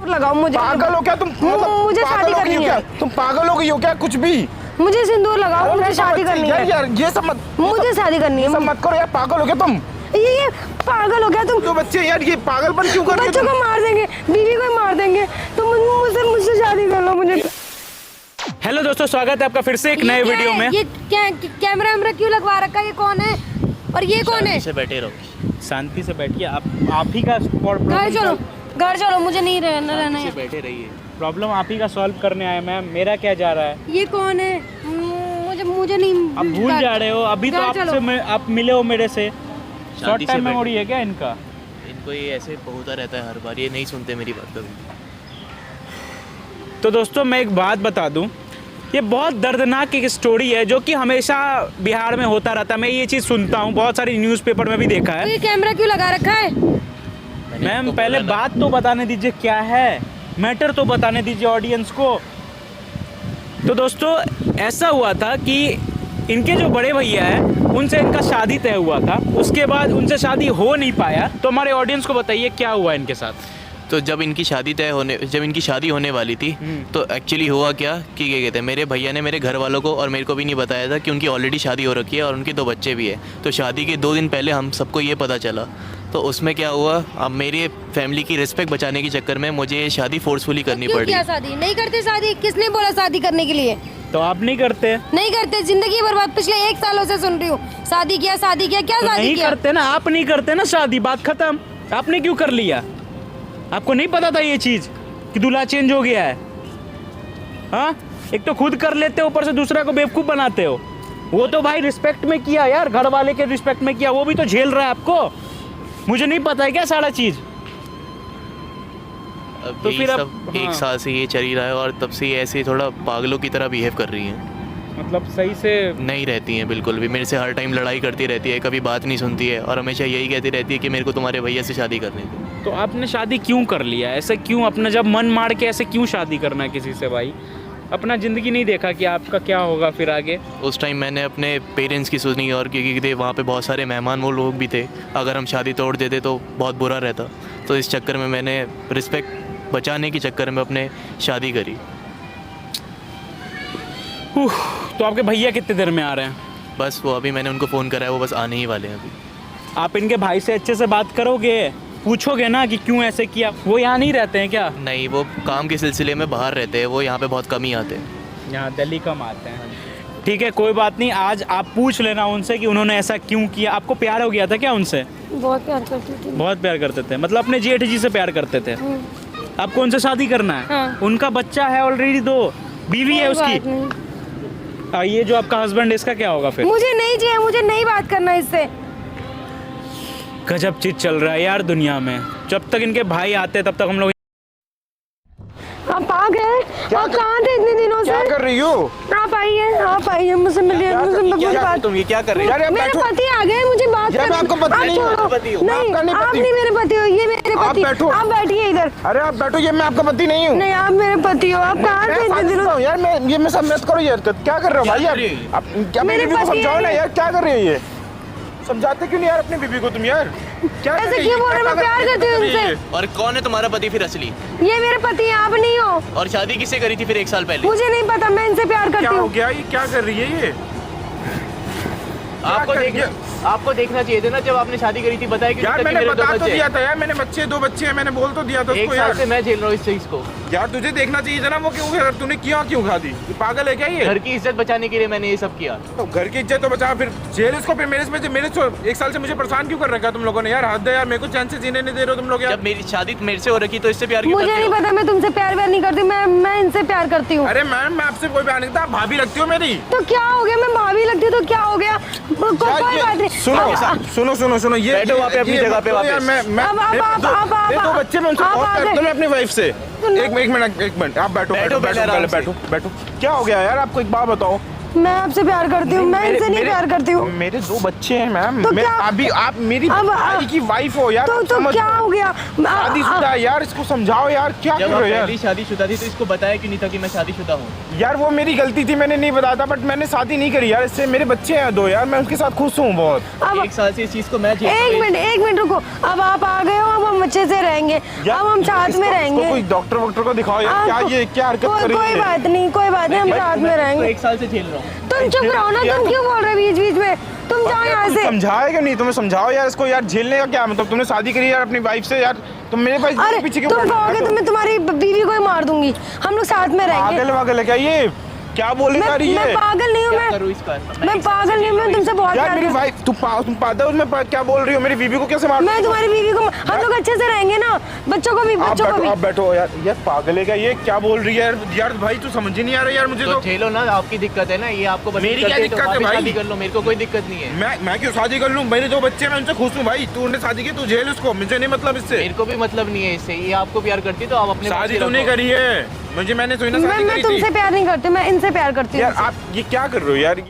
लगाओ मुझे। पागल हो क्या तुम? मुझे शादी करनी है। तुम पागल हो गई हो क्या? कुछ भी मुझे सिंदूर लगाओ, मुझे शादी करनी है यार। ये सब मत, मुझे शादी करनी है। सब मत करो यार। पागल हो क्या तुम? ये पागल हो गया तुम? तो बच्चे यार ये पागलपन क्यों कर रहे हो? बच्चों को मार देंगे, बीवी को मार देंगे। तुम मुझसे शादी कर लो मुझे। हेलो दोस्तों, स्वागत है आपका फिर से एक नए वीडियो में। ये क्या कैमरा वैमरा क्यों लगवा रखा है? ये कौन है और ये कौन है? शांति से बैठे रहो, शांति से बैठिए। आप ही का घर चलो, मुझे नहीं रहना शांति से है। बैठे रहिए। प्रॉब्लम आप ही का सॉल्व करने आए। मैम मेरा क्या जा रहा है? ये कौन है? मुझे नहीं। आप भूल जा रहे हो। अभी तो आपसे आप मिले हो मेरे से। शॉर्ट टाइम मेमोरी है क्या इनका? इनको ये ऐसे होता रहता है हर बार, ये नहीं सुनते मेरी बात कभी। तो दोस्तों मैं एक बात बता दूं, ये बहुत दर्दनाक एक स्टोरी है जो कि हमेशा बिहार में होता रहता है। मैं ये चीज़ सुनता हूँ, बहुत सारी न्यूज़पेपर में भी देखा है। ये कैमरा क्यों लगा रखा है? मैम पहले बात तो बताने दीजिए, क्या है मैटर तो बताने दीजिए ऑडियंस को। तो दोस्तों ऐसा हुआ था कि इनके जो बड़े भैया हैं उनसे इनका शादी तय हुआ था। उसके बाद उनसे शादी हो नहीं पाया। तो हमारे ऑडियंस को बताइए क्या हुआ इनके साथ। तो जब इनकी शादी होने वाली थी तो एक्चुअली हुआ क्या कि क्या कहते हैं, मेरे भैया ने मेरे घर वालों को और मेरे को भी नहीं बताया था कि उनकी ऑलरेडी शादी हो रखी है और उनके 2 बच्चे भी हैं। तो शादी के 2 दिन पहले हम सबको ये पता चला। तो उसमें क्या हुआ, अब मेरी फैमिली की रिस्पेक्ट बचाने के चक्कर में मुझे ये शादी फोर्सफुली करनी पड़ी। क्या शादी नहीं करते? शादी किसने बोला शादी करने के लिए? तो आप नहीं करते? नहीं करते, जिंदगी बर्बाद। पिछले 1 सालों से सुन रही हूँ शादी किया क्या तो शादी नहीं किया? करते ना, आप नहीं करते ना शादी, बात खत्म। आपने क्यों कर लिया? आपको नहीं पता था ये चीज कि दूल्हा चेंज हो गया है? हाँ, एक तो खुद कर लेते हो, ऊपर से दूसरा को बेवकूफ बनाते हो। वो तो भाई रिस्पेक्ट में किया यार, घर वाले के रिस्पेक्ट में किया। वो भी तो झेल रहा है आपको। मुझे नहीं पता है क्या सारा चीज? तो फिर अब 1 साल से ये चल ही रहा है और तब से ये ऐसे थोड़ा पागलों की तरह बिहेव कर रही हैं। मतलब सही से नहीं रहती हैं बिल्कुल भी। मेरे से हर टाइम लड़ाई करती रहती है, कभी बात नहीं सुनती है और हमेशा यही कहती रहती है कि मेरे को तुम्हारे भैया से शादी करनी थी। तो आपने शादी क्यों कर लिया? ऐसे क्यों अपना जब मन मार के ऐसे क्यों शादी करना है किसी से? भाई अपना ज़िंदगी नहीं देखा कि आपका क्या होगा फिर आगे? उस टाइम मैंने अपने पेरेंट्स की सुनी और क्योंकि थे वहाँ पे बहुत सारे मेहमान वो लोग भी थे, अगर हम शादी तोड़ देते तो बहुत बुरा रहता। तो इस चक्कर में मैंने रिस्पेक्ट बचाने के चक्कर में अपने शादी करी। तो आपके भैया कितने देर में आ रहे हैं? बस वो अभी मैंने उनको फ़ोन करा है, वो बस आने ही वाले हैं अभी। आप इनके भाई से अच्छे से बात करोगे, पूछोगे ना कि क्यों ऐसे किया? वो यहाँ नहीं रहते हैं क्या? नहीं, वो काम के सिलसिले में बाहर रहते हैं, वो यहाँ पे बहुत कम ही आते हैं। यहाँ दिल्ली कम आते हैं। ठीक है, कोई बात नहीं। आज आप पूछ लेना उनसे कि उन्होंने ऐसा क्यों किया। आपको प्यार हो गया था क्या उनसे? बहुत प्यार करती थी। बहुत प्यार करते थे, मतलब अपने जेठ जी से प्यार करते थे। आपको उनसे शादी करना है? हाँ। उनका बच्चा है ऑलरेडी, 2 बीवी है उसकी। ये जो आपका हस्बैंड, इसका क्या होगा फिर? मुझे नहीं चाहिए, मुझे नहीं बात करना इससे। गजब चीज चल रहा है यार दुनिया में। जब तक इनके भाई आते तब तक हम लोग। आप आ गए? आप कहाँ थे इतने दिनों से? क्या कर रही हो? आप आइए मुझसे मिलिए। तुम ये क्या कर रही हो? मेरे पति आ गए, मुझे बात यार मैं आपको पति नहीं हूँ। नहीं, आप नहीं मेरे पति हो, ये मेरे आप पति। बैठो। आप बैठिए इधर। अरे आप बैठो, ये मैं आपका पति नहीं हूँ। नहीं, आप मेरे पति हो। आप कहाँ थे इतने दिनों से? यार मैं सब मत करो यार। क्या कर रहे हो भाई आप? क्या मेरी बीवी को समझाओ ना यार, क्या कर रही है ये? समझाते क्यों नहीं यार अपनी बीवी को तुम यार? क्या ऐसे क्यों बोल रहे हो? मैं प्यार करती हूँ उनसे। और कौन है तुम्हारा पति फिर असली? ये मेरे पति हैं, आप नहीं हो। और शादी किससे करी थी फिर 1 साल पहले? मुझे नहीं पता, मैं इनसे प्यार करती क्या हो हूँ। गया? ये क्या कर रही है ये? आपको देखना चाहिए था ना जब आपने शादी करी थी। बताया कि यार मैंने बता तो दिया था यार, मैंने 2 बच्चे हैं, मैंने बोल तो दिया था 1 उसको साल यार। से मैं झेल रहा हूँ इस चीज को। यार तुझे देखना चाहिए था ना वो क्यों, अगर तूने क्यों खा दी? ये पागल है क्या ये? घर की इज्जत बचाने के लिए मैंने ये सब किया। तो घर की इज्जत तो बचा, फिर जेल इसको। फिर मेरे 1 साल से मुझे परेशान क्यों कर रखा है तुम लोगों ने यार? हद है यार, मेरे को चैन से जीने नहीं दे रहे हो तुम लोग यार। जब मेरी शादी मेरे से हो रखी तो इससे प्यार क्यों मुझे करते नहीं हो? पता, मैं तुमसे प्यार नहीं करती। मैं इनसे प्यार करती हूँ। अरे मैम मैं आपसे कोई प्यार नहीं करता, आप भाभी लगती हो मेरी। तो क्या हो गया? मैं भाभी लगती हूँ तो क्या हो गया? कोई बात नहीं। सुनो ये बैठो वहाँ पे अपनी जगह पे वापस। यार मैं 2 बच्चे मैं उनसे बहुत प्यार करता हूँ, मैं अपनी वाइफ से। एक मिनट आप बैठो। क्या हो गया यार आपको? एक बात बताओ, मैं आपसे प्यार करती हूँ, मैं इनसे नहीं प्यार करती हूँ। मेरे 2 बच्चे हैं मैम। तो मैं क्या? अभी आप मेरी अब भाई की वाइफ हो यार। तो समझ क्या लो। हो गया? शादीशुदा है यार, इसको समझाओ यार, क्या कर जब रहे आप हो यार? पहली शादीशुदा थी तो इसको बताया क्यों नहीं था कि मैं शादीशुदा हूँ? यार वो मेरी गलती थी, मैंने नहीं बताया था, बट मैंने शादी नहीं करी यार इससे। मेरे बच्चे हैं 2 यार, मैं उसके साथ खुश हूँ बहुत। अब 1 साल से इस चीज को मैं झेल रहा हूँ। एक मिनट रुको। अब आप आ गए हो, अब हम अच्छे से रहेंगे, अब हम साथ में रहेंगे। कोई डॉक्टर वॉक्टर को दिखाओ यार, क्या ये क्या हरकत कर रही कोई है? बात नहीं, कोई बात नहीं, हम साथ में तो रहेंगे। 1 साल से झेल रहा हूँ। तुम चुप रहो ना, तुम क्यों बोल रहे हो बीच बीच में? तुम जाओ यहाँ से। समझाएगा नहीं तुम्हें? समझाओ यार इसको यार, झेलने का क्या मतलब? तुमने शादी करी यार अपनी वाइफ से यार, तुम मेरे पास अरे पीछे क्यों तुम पड़ रहे हो? कहोगे तो मैं तुम्हारी बीवी को ही मार दूंगी। हम लोग साथ में रहेंगे। पागल वागल है क्या ये? क्या बोले जा रही मैं है पागल नहीं हूँ, क्या करूँ इसका? मैं पागल नहीं हूँ, मैं तुमसे बहुत यार? प्यार मेरी करती वाइफ तुम पागल उसमें क्या बोल रही हो? मेरी बीवी को कैसे मार? मैं तुम्हारी बीवी को, हम लोग अच्छे से रहेंगे ना, बच्चों को भी, बच्चों को भी। आप बैठो यार। यार पागल है क्या ये? क्या बोल रही है यार? यार भाई तू समझ ही नहीं आ रहा यार मुझे तो तो। झेलो ना, आपकी दिक्कत है ना ये, आपको बस मेरी क्या दिक्कत है भाई? शादी कर लो, मेरे को कोई दिक्कत नहीं है। मैं क्यों शादी कर लूं? मेरे 2 बच्चे हैं, मैं उनसे खुश हूँ भाई। तूने शादी की, तू झेल उसको, मुझे नहीं मतलब इससे। मेरे को भी मतलब नहीं है इससे। ये आपको प्यार करती तो आप अपने पास शादी ही तो नहीं रखो। करी है मुझे, मैंने तो ना शादी मैं करी तुमसे थी। प्यार नहीं करती, मैं इनसे प्यार करती हूँ। यार आप ये क्या कर रहे हो यार?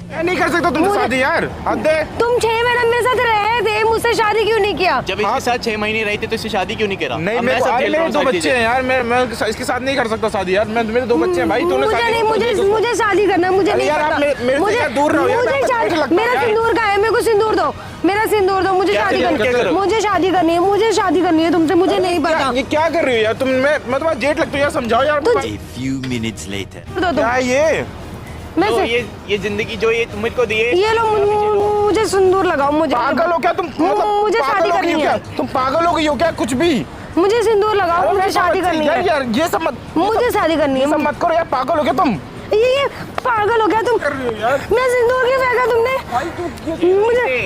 मैं नहीं कर सकता तुमसे मुझे- शादी यार, हद है। तुम 6 महीने मेरे साथ रहे थे, मुझसे शादी क्यों नहीं किया? जब इसके साथ 6 महीने रहे थे तो इससे शादी क्यों नहीं करा? नहीं अब मैं सब झेल रहा मेरे हूँ 2 सारी बच्चे चीजें। हैं यार, मैं इसके साथ नहीं कर सकता शादी यार। मेरे 2 बच्चे हैं भाई। तूने मुझे शादी नहीं, की तो मुझे देखो। मुझे शादी करना है, मुझे अरे नहीं यार, पता। आप मेरे से मुझे यार दूर रहो यार, मुझे मैं शादी- मुझे लगता है मेरा यार। सिंदूर का है, मेरे को सिंदूर दो, मेरा सिंदूर दो, मुझे क्या शादी करोगे, क्या करनी है, करोगे? मुझे शादी करनी है, मुझे शादी करनी है तुमसे, मुझे नहीं पता। ये क्या कर रही हो यार तुम? मैं तुम्हारा जेठ लगता हूँ यार, समझाओ यार। तो- A few minutes later. दो तुम, क्या है ये? मैं तो से- ये जिंदगी जो ये तुम को दिए, ये लो, मुझे सिंदूर लगाओ, मुझे पागल हो क्या तुम? मुझे पागल शादी हो गई करनी हो है, क्या? तुम पागल हो गई हो क्या? कुछ भी मुझे सिंदूर लगाओ, मुझे शादी करनी यार है, यार ये सब मत मुझे शादी करनी ये है। सब मत करो यार। पागल हो गया तुम? ये पागल हो गया तुम? कर रही हो यार? मैं सिंदूर क्यों फेंका तुमने?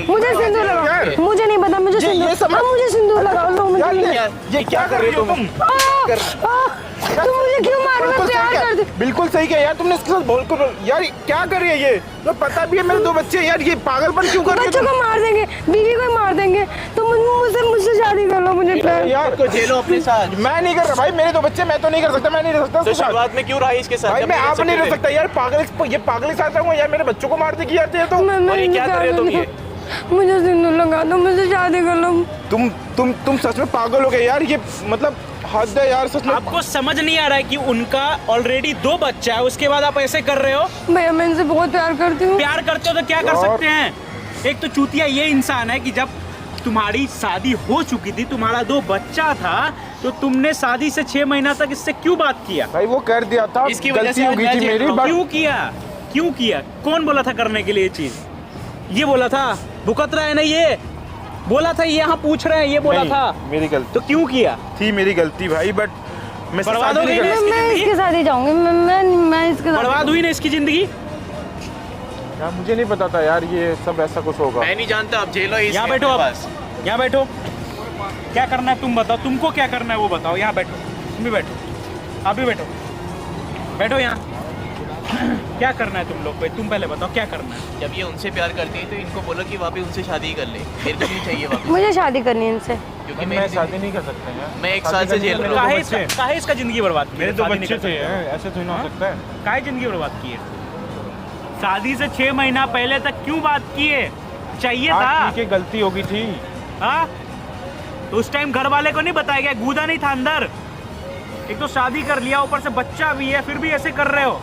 मुझे सिंदूर लगाओ, यार। मुझे नहीं पता, मुझे ये सिंदूर, सब- अब मुझे सिंदूर लगाओ, लो मुझे। यार ये क्या कर रही हो तुम? तुम मुझे क्यों मारो? मैं बिल्कुल प्यार सही करती किया, बिल्कुल सही किया यार तुमने इसके साथ बोल कर। यार क्या कर रही है ये? तो पता भी है मेरे 2 बच्चे हैं यार, ये पागलपन क्यों कर रही है बच्चों तुम? को मार देंगे, बीवी को मार देंगे। तुम मुझसे शादी कर लो, मुझे प्यार। यार को झेलो अपने साथ। मैं नहीं कर रहा भाई, मेरे 2 बच्चे, मैं तो नहीं कर सकता, मैं नहीं रह सकता तो उसके साथ। शुरुआत में क्यों रहा इसके साथ? भाई जब मैं नहीं आप नहीं रह सकते थे? सकता यार। ये पागल के साथ रहूंगा यार? मेरे बच्चों को मार देगी यार ये तो। और ये क्या कर रहे हो तुम ये? मुझे सिंदूर लगा दो, मुझे शादी कर लो। तुम सच में पागल हो गए यार। ये मतलब हद है यार सच में। आपको समझ नहीं आ रहा है कि उनका ऑलरेडी 2 बच्चा है, उसके बाद आप ऐसे कर रहे हो? भैया मैं इनसे बहुत प्यार करती हूँ। प्यार करते हो तो क्या कर यार। सकते हैं? एक तो चूतिया ये इंसान है कि जब तुम्हारी शादी हो चुकी थी, तुम्हारा 2 बच्चा था, तो तुमने शादी से 6 महीना तक इससे क्यों बात किया? भाई वो कर दिया था, इसकी वजह गलती से हो आज गई मैं थी झेल मेरी। रहा हूँ। बट क्यों किया? कौन बोला था करने के लिए ये चीज? ये बोला था? भुगत रहा है ना ये? बोला था, ये यहाँ पूछ रहे हैं, ये बोला नहीं, था मेरी गलती तो क्यों किया? थी, मेरी गलती भाई। बट मैं इससे बर्बाद शादी हो नहीं गई कर ना? मैं इसके साथ ही जाऊंगी, मैं इसके साथ। बर्बाद हुई ना इसकी जिंदगी। यार मुझे नहीं पता था यार ये सब ऐसा कुछ होगा। मैं नहीं जानता, अब झेलो इस यहाँ बैठो, आप यहाँ बैठो। क्या करना है तुम बताओ, तुमको क्या करना है वो बताओ। यहाँ बैठो, तुम भी बैठो, आप भी बैठो, बैठो यहाँ। क्या करना है तुम लोग को? तुम पहले बताओ क्या करना है। जब ये उनसे प्यार करती है तो इनको बोलो कि वापस उनसे शादी कर ले। मेरे को नहीं चाहिए वापस, मुझे शादी करनी है इनसे। क्योंकि मैं शादी नहीं कर सकता यार। मैं 1 साल से झेल रहा हूँ। काहे इसका जिंदगी बर्बाद की? मेरे 2 शादी नहीं बच्चे कर थे सकते? ऐसे तो नहीं हो सकता है। काहे जिंदगी बर्बाद की है? शादी से 6 महीना पहले तक क्यों बात किए? चाहिए था? ठीक है, गलती हो गई थी। हाँ? तो उस टाइम घर वाले को नहीं बताया गया? गूदा नहीं था अंदर? एक तो शादी कर लिया, ऊपर से बच्चा भी है, फिर भी ऐसे कर रहे हो।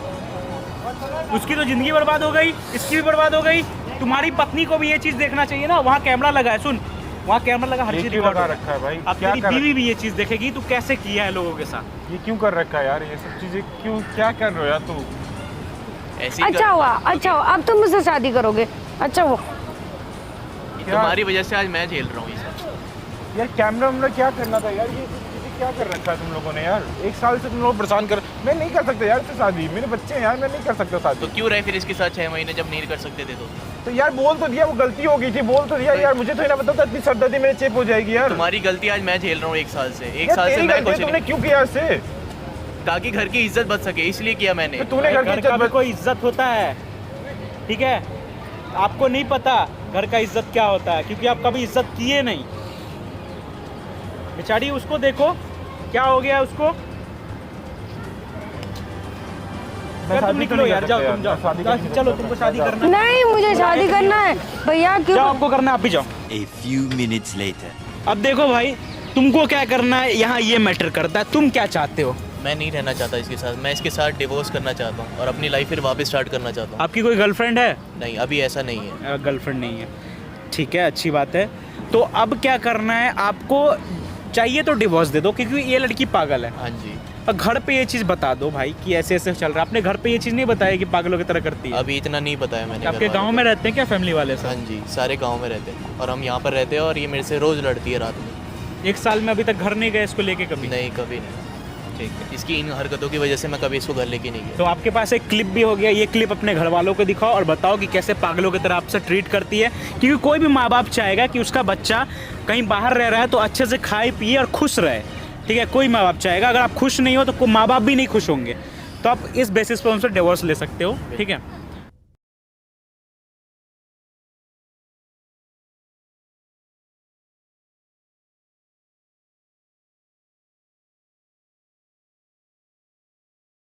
उसकी तो जिंदगी बर्बाद हो गई, इसकी भी बर्बाद हो गई। तुम्हारी पत्नी को भी ये चीज देखना चाहिए ना। वहाँ कैमरा लगा है, सुन, वहाँ कैमरा लगा, हर ये चीज क्यों रिकॉर्ड लगा हो रहा रखा है भाई? अब क्या तेरी कर बीवी भी ये चीज देखेगी तू कैसे किया है लोगों के साथ। ये क्यों कर रखा है यार? ये सब चीजें क्यों, क्या कर रहे हो यार तू? ऐसे ही अच्छा हुआ, अच्छा हुआ, अब तुम मुझसे शादी करोगे। अच्छा हुआ। तुम्हारी वजह से आज मैं झेल रहा हूँ ये सब। यार कैमरा वैमरा क्या करना था यार? ये सब चीजें क्या कर रखा है तुम लोगों ने यार? 1 साल से तुम लोग परेशान कर। मैं नहीं कर सकता यार इससे शादी, मेरे बच्चे हैं यार, मैं नहीं कर सकता शादी। तो क्यों रहे फिर इसके साथ 6 महीने जब नहीं कर सकते थे? तो यार बोल तो दिया, वो गलती हो गई थी, बोल तो दिया यार। मुझे तो ना पता था इतनी सरदर्दी मेरे चेप हो जाएगी यार। तुम्हारी गलती आज मैं झेल रहा हूँ 1 साल से। 1 यार साल से तेरी मैं गलती है, कुछ तुमने नहीं, क्यों किया इससे? ताकि घर की इज्जत बच सके, इसलिए किया मैंने। तो तूने घर की घर का इज्जत भी कोई इज्जत होता है, ठीक है? आपको नहीं पता घर का इज्जत क्या होता है, क्योंकि आप कभी इज्जत किए नहीं। बेचारी उसको देखो क्या हो गया उसको। मैं तुम शादी निकलो नहीं यार, कर जाओ सकता तुम जाओ, मैं शादी जाओ, नहीं चलो कर तुमको सकता, शादी जाओ। करना है, नहीं मुझे शादी करना है भैया क्यों जाओ आपको करना है, आप भी जाओ। A few minutes later. अब देखो भाई, तुमको क्या करना है यहाँ ये मैटर करता है, तुम क्या चाहते हो? मैं नहीं रहना चाहता इसके साथ, मैं इसके साथ डिवोर्स करना चाहता हूँ और अपनी लाइफ फिर वापस स्टार्ट करना चाहता हूँ। आपकी कोई गर्लफ्रेंड है? नहीं, अभी ऐसा नहीं है। गर्लफ्रेंड नहीं है, ठीक है, अच्छी बात है। तो अब क्या करना है आपको? चाहिए तो डिवोर्स दे दो, क्योंकि ये लड़की पागल है। हाँ जी। और घर पे ये चीज़ बता दो भाई कि ऐसे ऐसे चल रहा है। आपने घर पे ये चीज़ नहीं बताया कि पागलों की तरह करती है? अभी इतना नहीं बताया मैंने। आपके घर गांव वालों में रहते हैं क्या फैमिली वाले को। हाँ सब? जी, सारे गांव में रहते हैं और हम यहाँ पर रहते हैं और ये मेरे से रोज़ लड़ती है रात में। 1 साल में अभी तक घर नहीं गए इसको लेके कभी? नहीं, कभी नहीं। ठीक है। इसकी इन हरकतों की वजह से मैं कभी इसको घर लेके नहीं गया। तो आपके पास एक क्लिप भी हो गया, ये क्लिप अपने घर वालों को दिखाओ और बताओ कि कैसे पागलों की तरह आपसे ट्रीट करती है। क्योंकि कोई भी माँ बाप चाहेगा कि उसका बच्चा कहीं बाहर रह रहा है तो अच्छे से खाए पिए और खुश रहे, ठीक है? कोई माँ बाप चाहेगा। अगर आप खुश नहीं हो तो माँ बाप भी नहीं खुश होंगे। तो आप इस बेसिस पर उनसे डिवोर्स ले सकते हो, ठीक है?